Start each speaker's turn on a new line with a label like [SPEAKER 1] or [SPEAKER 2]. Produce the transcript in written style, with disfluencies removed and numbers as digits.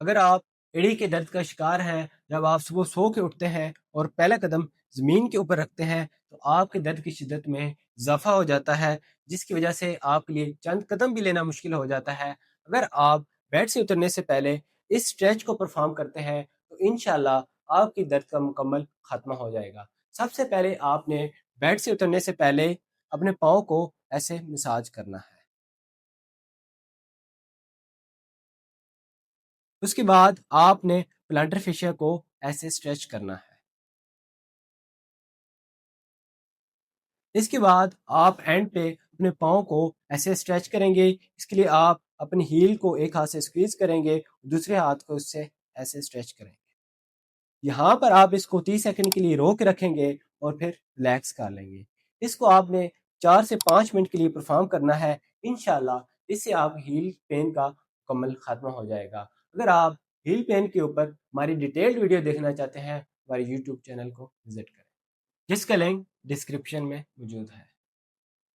[SPEAKER 1] اگر آپ ایڑی کے درد کا شکار ہیں، جب آپ صبح سو کے اٹھتے ہیں اور پہلا قدم زمین کے اوپر رکھتے ہیں تو آپ کے درد کی شدت میں اضافہ ہو جاتا ہے، جس کی وجہ سے آپ کے لیے چند قدم بھی لینا مشکل ہو جاتا ہے۔ اگر آپ بیڈ سے اترنے سے پہلے اس اسٹریچ کو پرفارم کرتے ہیں تو انشاءاللہ آپ کی درد کا مکمل خاتمہ ہو جائے گا۔ سب سے پہلے آپ نے بیڈ سے اترنے سے پہلے اپنے پاؤں کو ایسے مساج کرنا ہے۔ اس کے بعد آپ نے پلانٹر فیشیا کو ایسے اسٹریچ کرنا ہے۔ اس کے بعد آپ اینڈ پہ اپنے پاؤں کو ایسے اسٹریچ کریں گے۔ اس کے لیے آپ اپنی ہیل کو ایک ہاتھ سے اسکویز کریں گے، دوسرے ہاتھ کو اس سے ایسے اسٹریچ کریں گے۔ یہاں پر آپ اس کو 30 سیکنڈ کے لیے روک رکھیں گے اور پھر ریلیکس کر لیں گے۔ اس کو آپ نے 4 سے 5 منٹ کے لیے پرفارم کرنا ہے۔ انشاءاللہ اس سے آپ ہیل پین کا مکمل خاتمہ ہو جائے گا۔ اگر آپ ہیل پین کے اوپر ہماری ڈیٹیلڈ ویڈیو دیکھنا چاہتے ہیں، ہمارے یوٹیوب چینل کو وزٹ کریں، جس کا لنک ڈسکرپشن میں موجود ہے۔